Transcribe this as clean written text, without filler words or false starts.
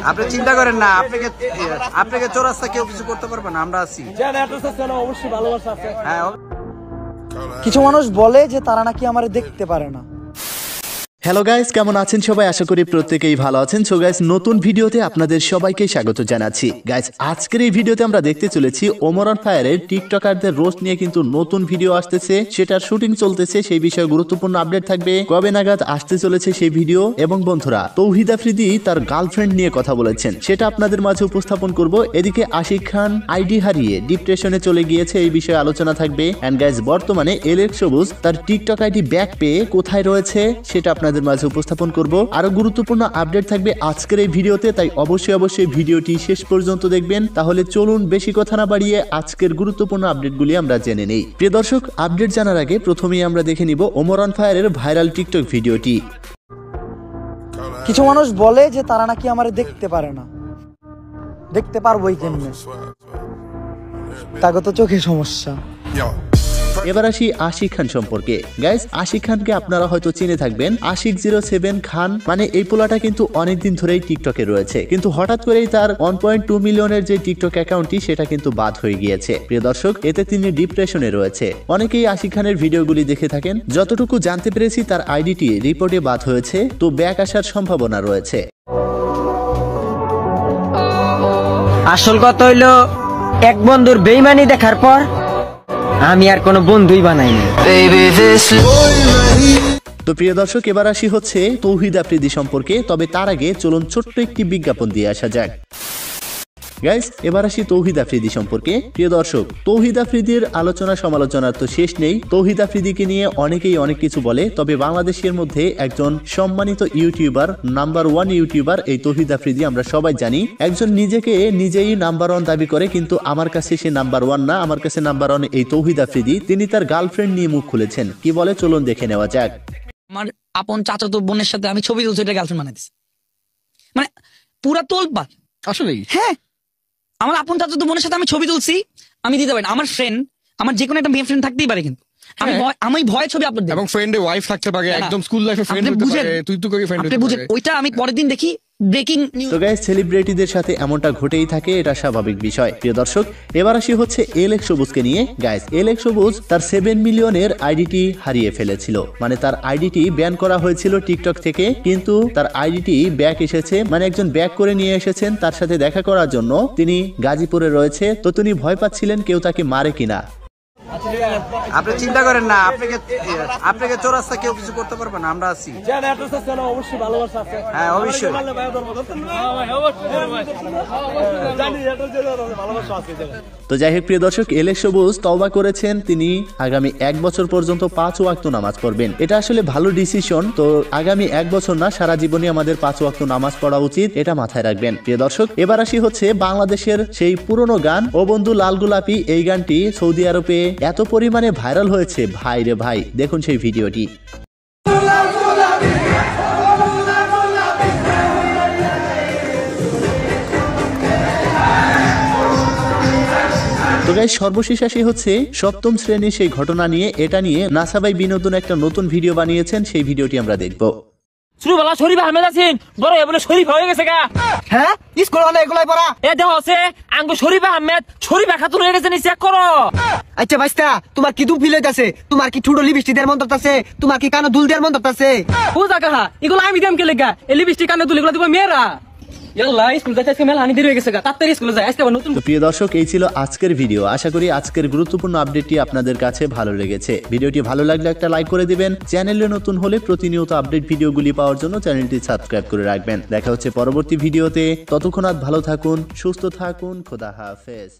আপনি চিন্তা করেন না, আপনাকে চোরাস্তা কেউ কিছু করতে পারবে না, আমরা আছি। হ্যাঁ, কিছু মানুষ বলে যে তারা নাকি আমারে দেখতে পারে না। হ্যালো গাইস, কেমন আছেন সবাই? আশা করি প্রত্যেকেই ভালো আছেন। সো গাইস, নতুন ভিডিওতে আপনাদের সবাইকে স্বাগত জানাচ্ছি। গাইস, আজকের এই ভিডিওতে আমরা দেখতে চলেছি ওমর অন ফায়ারের টিকটকারদের রোস্ট নিয়ে কিন্তু নতুন ভিডিও আসতেছে, সেটার শুটিং চলতেছে, সেই বিষয়ে গুরুত্বপূর্ণ আপডেট থাকবে, কবে নাগাদ আসতে চলেছে সেই ভিডিও, এবং বন্ধুরা তৌহিদ আফ্রিদি তার গার্লফ্রেন্ড নিয়ে কথা বলেছেন, সেটা আপনাদের মাঝে উপস্থাপন করব। এদিকে আশিক খান আইডি হারিয়ে ডিপ্রেশনে চলে গিয়েছে, এই বিষয়ে আলোচনা থাকবে। এন্ড গাইস, বর্তমানে এলেক্স সবুজ তার টিকটক আইডি ব্যাক পেয়ে কোথায় রয়েছে সেটা আপনাদের মাঝে উপস্থাপন করব। আরো গুরুত্বপূর্ণ আপডেট থাকবে আজকের এই ভিডিওতে, তাই অবশ্যই ভিডিওটি শেষ পর্যন্ত দেখবেন। তাহলে চলুন বেশি কথা না বাড়িয়ে আজকের গুরুত্বপূর্ণ আপডেটগুলি আমরা জেনে নেই। প্রিয় দর্শক, আপডেট জানার আগে প্রথমেই আমরা দেখে নিব ওমর অন ফায়ারের ভাইরাল টিকটক ভিডিওটি। কিছু মানুষ বলে যে তারা নাকি আমারে দেখতে পারে না। দেখতে পারবোই কেমনে? তাকে তো চোখে সমস্যা। এবার আসি আশিক খান সম্পর্কে। গাইস, আশিক খানকে আপনারা হয়তো চিনে থাকবেন। আশিক 07 খান, মানে এই পোলাটা কিন্তু অনেকদিন ধরেই টিকটকে রয়েছে, কিন্তু হঠাৎ করেই তার 1.2 মিলিয়নের যে টিকটক অ্যাকাউন্টটি সেটা কিন্তু বাদ হয়ে গিয়েছে। প্রিয় দর্শক, এতে তিনি ডিপ্রেশনে রয়েছে। অনেকেই আশিক খানের ভিডিওগুলি দেখে থাকেন। যতটুকু জানতে পেরেছি তার আইডিটি রিপোর্টে বাদ হয়েছে, তো ব্যাক আসার সম্ভাবনা রয়েছে। আসল কথা হইলো, এক বন্ধুর বেইমানি দেখার পর আমি আর কোনো বন্ধুই বানাইনি। তো প্রিয় দর্শক, এবার আসি হচ্ছে তৌহিদ আফ্রিদি সম্পর্কে। তবে তার আগে চলুন ছোট্ট একটি বিজ্ঞাপন দিয়ে আসা যাক। গাইস, এবার আসি তৌহিদ আফ্রিদি সম্পর্কে। প্রিয় দর্শক, তৌহিদ আফ্রিদির আলোচনা সমালোচনার তো শেষ নেই। তৌহিদ আফ্রিদিকে নিয়ে অনেকেই অনেক কিছু বলে, তবে বাংলাদেশের মধ্যে একজন সম্মানিত ইউটিউবার, নাম্বার 1 ইউটিউবার এই তৌহিদ আফ্রিদি, আমরা সবাই জানি। একজন নিজেকে নিজেই নাম্বার 1 দাবি করে, কিন্তু আমার কাছে সে নাম্বার 1 না, আমার কাছে নাম্বার 1 এই তৌহিদ আফ্রিদি। তিনি তার গার্লফ্রেন্ড নিয়ে মুখ খুলেছেন, কি বলে চলুন দেখে নেওয়া যাক। আমার আপন চাচাতো বোনের সাথে আমি ছবি তুলছি, এটা গার্লফ্রেন্ড বানাই দিছি, মানে পুরা তোলপা। আসলেই? হ্যাঁ, আমার আপন চাচাতো বোনের সাথে আমি ছবি তুলছি, আমি দিতে পারি। আমার ফ্রেন্ড, আমার যে কোনো একটা মেয়ে ফ্রেন্ড থাকতেই পারে, কিন্তু আমি ভয় ছবি আপলোড দিই। এবং ফ্রেন্ডের ওয়াইফ থাকতে পারে, একদম স্কুল লাইফে ফ্রেন্ড হতে পারে, তুই তো করি ফ্রেন্ড হতে পারে। ওইটা আমি পরের দিন দেখি ব্রেকিং নিউজ। তো গাইস, সেলিব্রিটিদের সাথে এমনটা ঘটেই থাকে, এটা স্বাভাবিক বিষয়। প্রিয় দর্শক, এবার আসি হচ্ছে এলেক্স সবুজকে নিয়ে। গাইস, এলেক্স সবুজ তার 7 মিলিয়নের আইডিটি হারিয়ে ফেলেছিল, মানে তার আইডিটি ব্যান করা হয়েছিল টিকটক থেকে, কিন্তু তার আইডিটি ব্যাক এসেছে, মানে একজন ব্যাক করে নিয়ে এসেছেন তার সাথে দেখা করার জন্য। তিনি গাজীপুরে রয়েছে, তো তিনি ভয় পাচ্ছিলেন কেউ তাকে মারে কিনা। আপনি চিন্তা করেন না, আপনাকে চোরাস্তা কেউ কিছু করতে পারবে না, আমরা আছি। হ্যাঁ, অবশ্যই। তো যাই হোক প্রিয় দর্শক, এলেক্স সবুজ তওবা করেছেন, তিনি আগামী 1 বছর পর্যন্ত 5 ওয়াক্ত নামাজ পড়বেন। এটা আসলে ভালো ডিসিশন। তো আগামী 1 বছর না, সারা জীবনই আমাদের 5 ওয়াক্ত নামাজ পড়া উচিত, এটা মাথায় রাখবেন। প্রিয় দর্শক, এবার আসি হচ্ছে বাংলাদেশের সেই পুরনো গান ও বন্ধু লাল গোলাপি। এই গানটি সৌদি আরবে এত পরিমাণে ভাইরাল হয়েছে, ভাই রে ভাই, দেখুন সেই ভিডিওটি। তো গাইস, সর্বশেষ আসি হচ্ছে 7ম শ্রেণীর সেই ঘটনা নিয়ে। এটা নিয়ে নাসাবাই বিনোদন একটা নতুন ভিডিও বানিয়েছেন, সেই ভিডিওটি আমরা দেখব। শুরুবেলা শরীফ আহমেদ আছেন, বড় বলে শরীফ হয়ে গেছে গা। হ্যাঁ, স্কুল হলে এগুলাই পড়া। এ দেহ আছে আঙ্গ শরীফ আহমেদ, শরীফ খাতুন হয়ে গেছে, চেক করো। আচ্ছা ভাইস্তা, তোমার কি দুঃখ ফিল হইতাছে? তোমার কি ঠুডো লিপস্টিক দেওয়ার মন ধরতাছে? তোমার কি কানে দুল দেওয়ার মন ধরতাছে? বুঝা কাহা এগুলো আমি দাম কে লেগা? এই লিপস্টিক কানে দুল এগুলো দিব মেয়েরা। তো প্রিয় দর্শক, এই ছিল আজকের ভিডিও। আশা করি আজকের গুরুত্বপূর্ণ আপডেটটি আপনাদের কাছে ভালো লেগেছে। ভিডিওটি ভালো লাগলে একটা লাইক করে দিবেন। চ্যানেলে নতুন হলে প্রতিনিয়ত আপডেট ভিডিওগুলি পাওয়ার জন্য চ্যানেলটি সাবস্ক্রাইব করে রাখবেন। দেখা হচ্ছে পরবর্তী ভিডিওতে। ততক্ষণ ভালো থাকুন, সুস্থ থাকুন, খোদা হাফেজ।